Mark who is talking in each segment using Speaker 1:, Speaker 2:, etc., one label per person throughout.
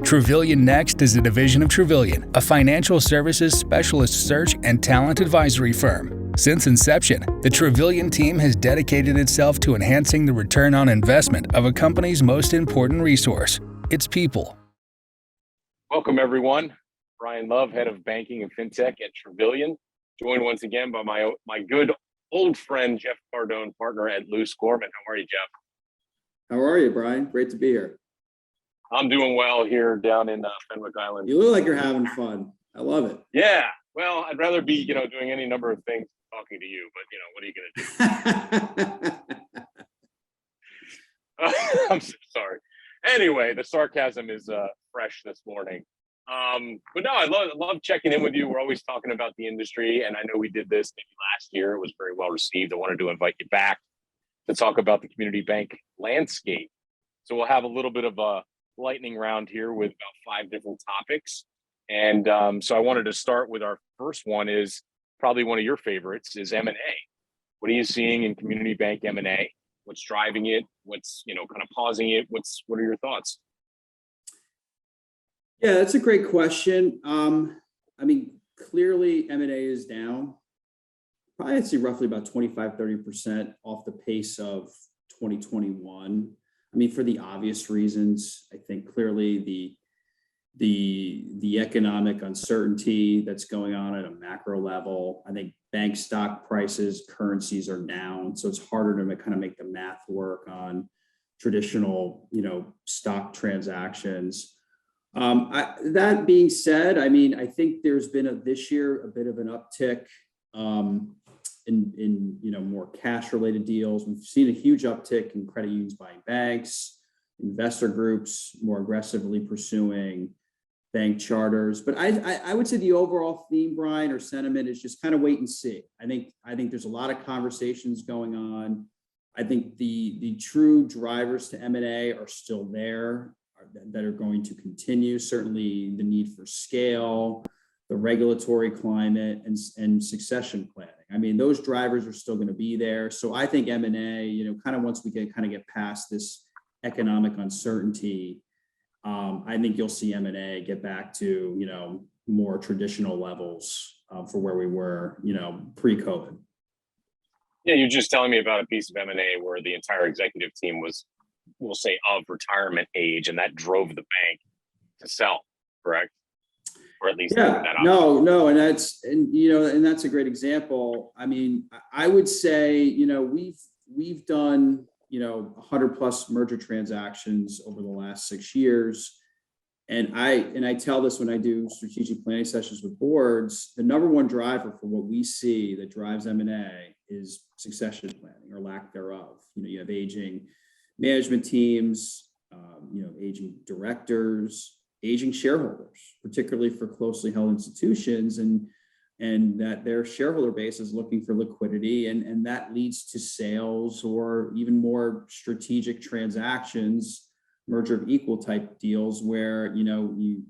Speaker 1: Travillian Next is a division of Travillian, a financial services specialist search and talent advisory firm. Since inception, the Travillian team has dedicated itself to enhancing the return on investment of a company's most important resource, its people.
Speaker 2: Welcome, everyone. Brian Love, head of Banking and Fintech at Travillian, joined once again by my good old friend, Jeff Cardone, partner at Luse Gorman. How are you, Jeff?
Speaker 3: How are you, Brian? Great to be here.
Speaker 2: I'm doing well here down in Fenwick Island.
Speaker 3: You look like you're having fun. I love it.
Speaker 2: Yeah. Well, I'd rather be, doing any number of things talking to you, but, what are you going to do? I'm so sorry. Anyway, the sarcasm is fresh this morning. But no, I love checking in with you. We're always talking about the industry, and I know we did this maybe last year. It was very well received. I wanted to invite you back to talk about the community bank landscape. So we'll have a little bit of a lightning round here with about 5 different topics. And so I wanted to start with our first one is probably one of your favorites is M&A. What are you seeing in community bank M&A? What's driving it? What's, kind of pausing it? What are your thoughts?
Speaker 3: Yeah, that's a great question. Clearly M&A is down. Probably I'd say roughly about 25-30% off the pace of 2021. For the obvious reasons. I think clearly the economic uncertainty that's going on at a macro level. I think bank stock prices, currencies are down, so it's harder to kind of make the math work on traditional, stock transactions. That being said, I think there's been this year a bit of an uptick in more cash related deals. We've seen a huge uptick in credit unions buying banks, investor groups more aggressively pursuing bank charters. But I would say the overall theme, Brian, or sentiment is just kind of wait and see. I think there's a lot of conversations going on. I think the true drivers to M&A are still there, that are going to continue. Certainly the need for scale, the regulatory climate, and succession planning. Those drivers are still going to be there. So I think M&A, kind of once we get past this economic uncertainty, I think you'll see M&A get back to, more traditional levels for where we were, pre-COVID.
Speaker 2: Yeah, you're just telling me about a piece of M&A where the entire executive team was, we'll say, of retirement age, and that drove the bank to sell, correct? Or at least
Speaker 3: yeah,
Speaker 2: that
Speaker 3: no, and that's a great example. I would say, we've done 100 plus merger transactions over the last 6 years, and I tell this when I do strategic planning sessions with boards. The number one driver for what we see that drives M&A is succession planning or lack thereof. You have aging management teams, aging directors, aging shareholders, particularly for closely held institutions, and that their shareholder base is looking for liquidity, and that leads to sales or even more strategic transactions, merger of equal type deals where you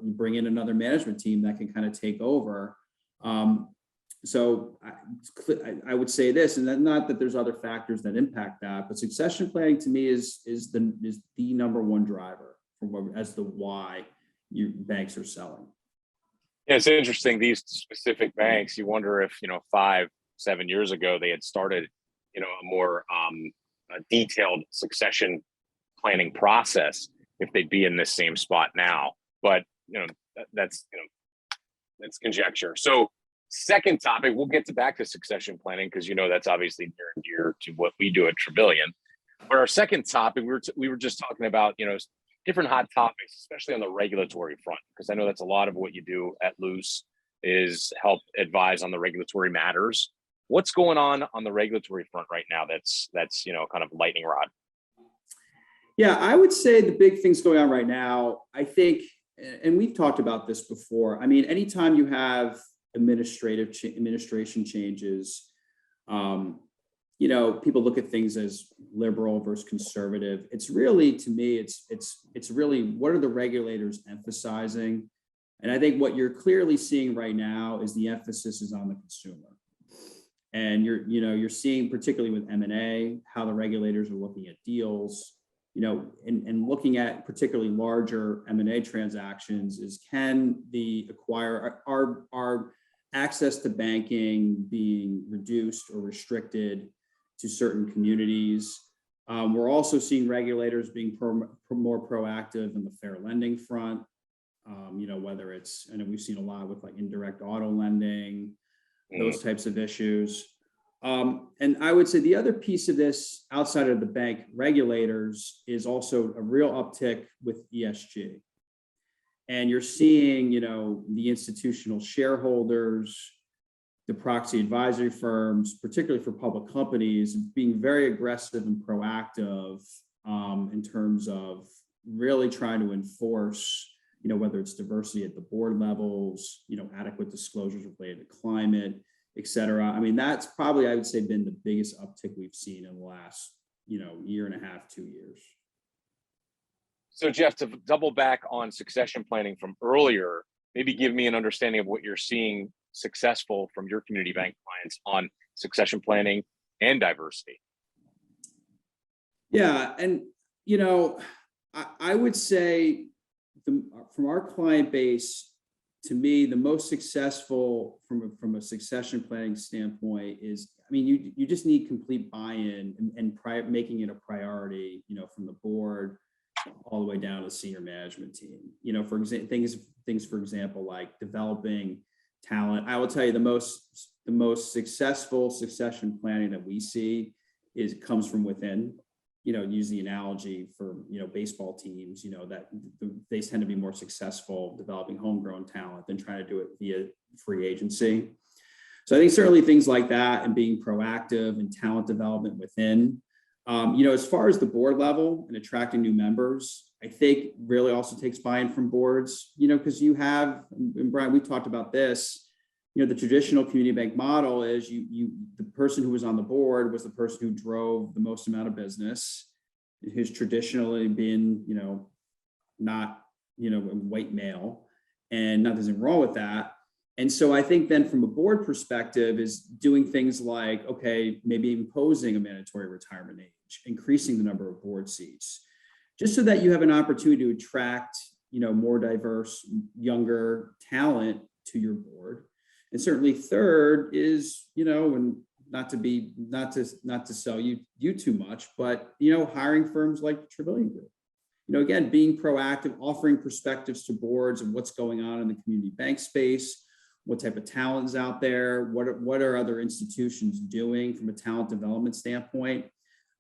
Speaker 3: bring in another management team that can kind of take over. So I would say this, and not that there's other factors that impact that, but succession planning to me is the number one driver as to why banks are selling.
Speaker 2: Yeah, it's interesting. These specific banks, you wonder if 5-7 years ago they had started a more detailed succession planning process, if they'd be in this same spot now. But that's conjecture. So second topic, we'll get back to succession planning because that's obviously near and dear to what we do at Travillian. But our second topic, we were just talking about different hot topics, especially on the regulatory front, because I know that's a lot of what you do at Luse is help advise on the regulatory matters. What's going on the regulatory front right now that's kind of lightning rod?
Speaker 3: Yeah, I would say the big things going on right now, I think, and we've talked about this before. Anytime you have administration changes, people look at things as liberal versus conservative. It's really, to me, it's really what are the regulators emphasizing? And I think what you're clearly seeing right now is the emphasis is on the consumer. And you're seeing, particularly with M&A, how the regulators are looking at deals. and looking at particularly larger M&A transactions is, can the acquirer, are access to banking being reduced or restricted to certain communities? We're also seeing regulators being more proactive in the fair lending front. Whether it's, I know we've seen a lot with like indirect auto lending, those types of issues. And I would say the other piece of this outside of the bank regulators is also a real uptick with ESG. And you're seeing, the institutional shareholders, the proxy advisory firms, particularly for public companies, being very aggressive and proactive in terms of really trying to enforce, whether it's diversity at the board levels, adequate disclosures related to climate, et cetera. I mean, that's probably, I would say, been the biggest uptick we've seen in the last, year and a half, 2 years.
Speaker 2: So Jeff, to double back on succession planning from earlier, maybe give me an understanding of what you're seeing successful from your community bank clients on succession planning and diversity.
Speaker 3: Yeah, and I would say from our client base, to me, the most successful from a succession planning standpoint is, you just need complete buy-in and making it a priority, from the board all the way down to the senior management team. For example, things for example, like developing talent. I will tell you the most successful succession planning that we see comes from within. Use the analogy for, baseball teams, that they tend to be more successful developing homegrown talent than trying to do it via free agency. So I think certainly things like that and being proactive and talent development within, as far as the board level and attracting new members, I think really also takes buy-in from boards, because you have, and Brian, we talked about this, the traditional community bank model is the person who was on the board was the person who drove the most amount of business, who's traditionally been, not, a white male, and nothing's wrong with that. And so I think then from a board perspective is doing things like, okay, maybe imposing a mandatory retirement age, increasing the number of board seats, just so that you have an opportunity to attract, more diverse, younger talent to your board. And certainly third is, and not to sell you too much, but, hiring firms like the Travillian Group, again, being proactive, offering perspectives to boards of what's going on in the community bank space, what type of talent is out there, what are other institutions doing from a talent development standpoint.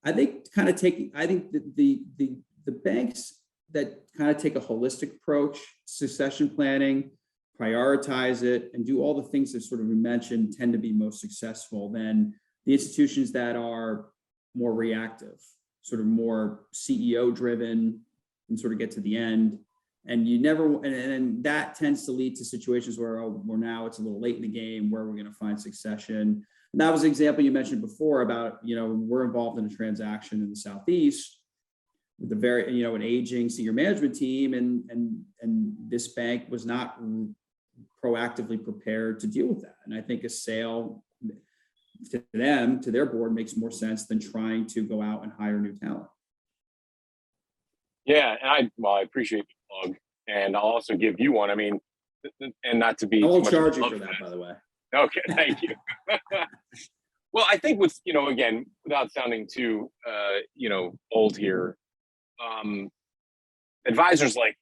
Speaker 3: I think the banks that kind of take a holistic approach, succession planning, prioritize it, and do all the things that sort of we mentioned tend to be most successful than the institutions that are more reactive, sort of more CEO driven and sort of get to the end. And and that tends to lead to situations where, now it's a little late in the game, where we're going to find succession. And that was an example you mentioned before about, we're involved in a transaction in the Southeast with a an aging senior management team, and this bank was not proactively prepared to deal with that. And I think a sale to their board makes more sense than trying to go out and hire new talent.
Speaker 2: Yeah, and I appreciate the plug, and I'll also give you one. And not to be.
Speaker 3: I won't charge you for that, by the way.
Speaker 2: Okay, thank you. Well, I think with again, without sounding too old here, advisors like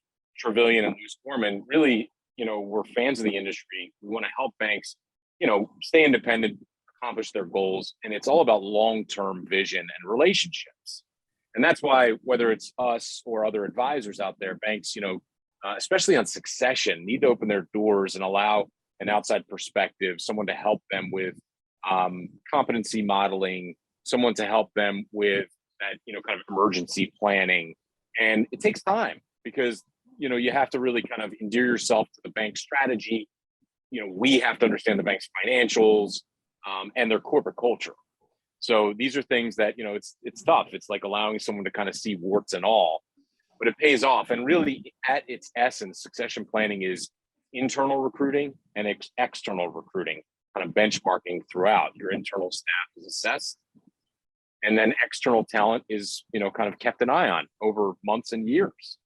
Speaker 2: Travillian and Luse Gorman really, we're fans of the industry. We want to help banks, stay independent, accomplish their goals, and it's all about long-term vision and relationships. And that's why, whether it's us or other advisors out there, banks, especially on succession, need to open their doors and allow an outside perspective, someone to help them with competency modeling, someone to help them with that, kind of emergency planning. And it takes time because, you have to really kind of endear yourself to the bank strategy. We have to understand the bank's financials and their corporate culture. So these are things that, it's tough. It's like allowing someone to kind of see warts and all, but it pays off. And really at its essence, succession planning is internal recruiting and external recruiting, kind of benchmarking throughout. Your internal staff is assessed, and then external talent is, kind of kept an eye on over months and years.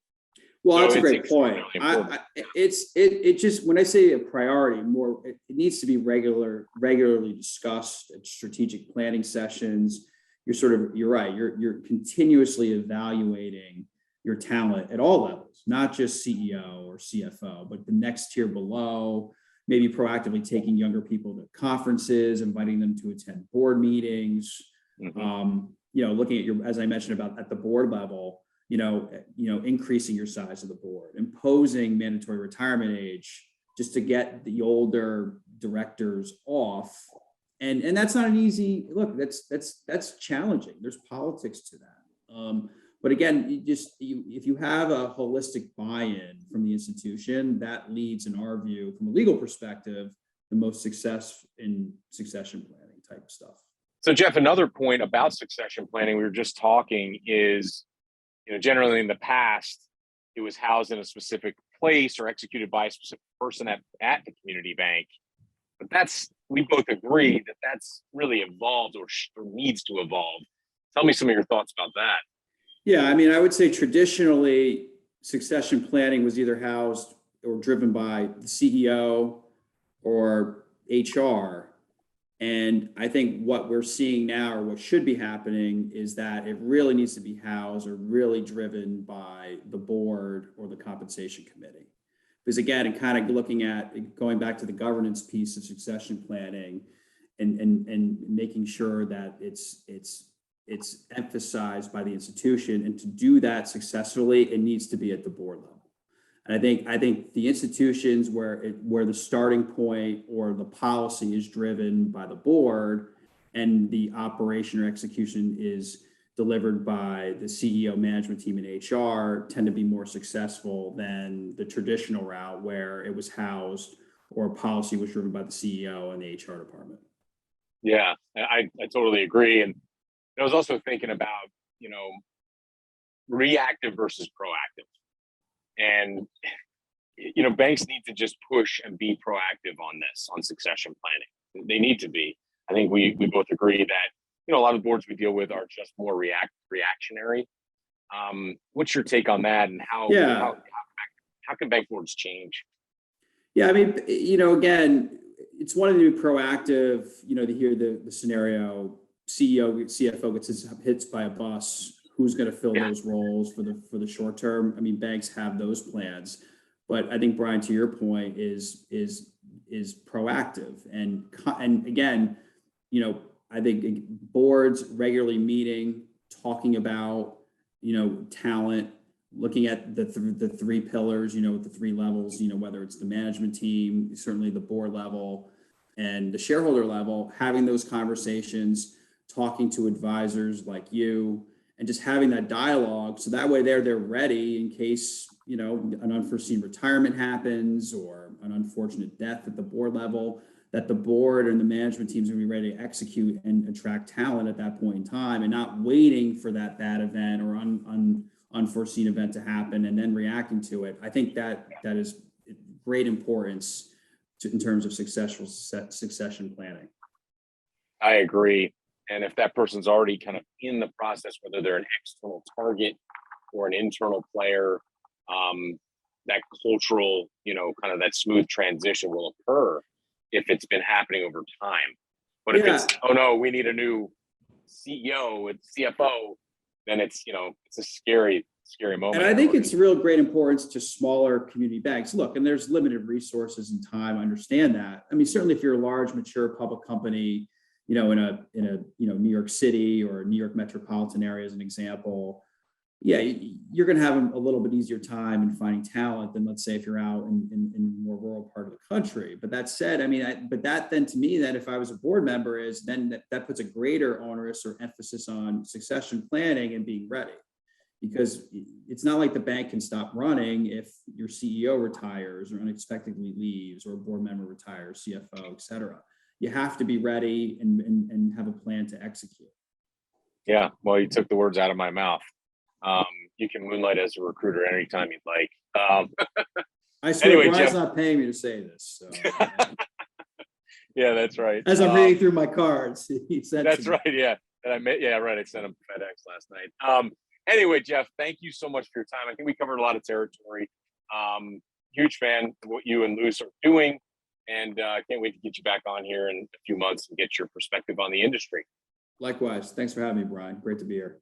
Speaker 3: Well,
Speaker 2: So
Speaker 3: that's a
Speaker 2: it's
Speaker 3: great point.
Speaker 2: extremely important.
Speaker 3: It just, when I say a priority, it needs to be regularly discussed at strategic planning sessions. You're right. You're continuously evaluating your talent at all levels, not just CEO or CFO, but the next tier below. Maybe proactively taking younger people to conferences, inviting them to attend board meetings. Looking at as I mentioned about at the board level, increasing your size of the board, imposing mandatory retirement age just to get the older directors off. And that's not an easy look. That's challenging. There's politics to that. But again, if you have a holistic buy-in from the institution, that leads, in our view, from a legal perspective, the most success in succession planning type stuff.
Speaker 2: So Jeff, another point about succession planning we were just talking is, generally in the past, it was housed in a specific place or executed by a specific person at the community bank. But we both agree that's really evolved or needs to evolve. Tell me some of your thoughts about that.
Speaker 3: Yeah, I mean, I would say traditionally succession planning was either housed or driven by the CEO or HR. And I think what we're seeing now, or what should be happening, is that it really needs to be housed or really driven by the board or the compensation committee. Because again, and kind of looking at going back to the governance piece of succession planning and making sure that it's emphasized by the institution, and to do that successfully, it needs to be at the board level. And I think the institutions where the starting point or the policy is driven by the board and the operation or execution is delivered by the CEO, management team, and HR, tend to be more successful than the traditional route where it was housed or policy was driven by the CEO and the HR department.
Speaker 2: Yeah, I totally agree. And I was also thinking about, reactive versus proactive. And, banks need to just push and be proactive on succession planning. They need to be. I think we both agree that, a lot of boards we deal with are just more reactionary. What's your take on that, and how can bank boards change?
Speaker 3: Yeah, I mean, again, it's one of the proactive, to hear the scenario, CEO, CFO gets hit by a bus, who's going to fill those roles for the short term? I mean, banks have those plans, but I think, Brian, to your point, is proactive. And again, I think boards regularly meeting, talking about, talent, looking at the three pillars, the three levels, whether it's the management team, certainly the board level, and the shareholder level, having those conversations, talking to advisors like you, and just having that dialogue. So that way they're ready in case, an unforeseen retirement happens or an unfortunate death at the board level, that the board and the management teams are going to be ready to execute and attract talent at that point in time, and not waiting for that bad event or unforeseen event to happen and then reacting to it. I think that is great importance in terms of succession planning.
Speaker 2: I agree. And if that person's already kind of in the process, whether they're an external target or an internal player, that cultural, kind of that smooth transition will occur if it's been happening over time. But if it's, oh no, we need a new CEO and CFO, then it's a scary moment.
Speaker 3: And I think it's real great importance to smaller community banks. Look, and there's limited resources and time. I understand that. I mean, certainly if you're a large, mature public company, in a New York City or New York metropolitan area, as an example, you're going to have a little bit easier time in finding talent than, let's say, if you're out in more rural part of the country. But that said, I mean, but that then, to me, that if I was a board member, is then that puts a greater onus or emphasis on succession planning and being ready. Because it's not like the bank can stop running if your CEO retires or unexpectedly leaves, or a board member retires, CFO, et cetera. You have to be ready and have a plan to execute.
Speaker 2: Yeah, well, you took the words out of my mouth. You can moonlight as a recruiter anytime you'd like.
Speaker 3: I swear,
Speaker 2: anyway,
Speaker 3: Brian's
Speaker 2: Jeff,
Speaker 3: not paying me to say this. So.
Speaker 2: Yeah, that's right.
Speaker 3: As I'm reading through my cards, he said,
Speaker 2: "That's right." Yeah, that I met. Yeah, right. I sent him FedEx last night. Anyway, Jeff, thank you so much for your time. I think we covered a lot of territory. Huge fan of what you and Luse are doing, and can't wait to get you back on here in a few months and get your perspective on the industry.
Speaker 3: Likewise. Thanks for having me, Brian. Great to be here.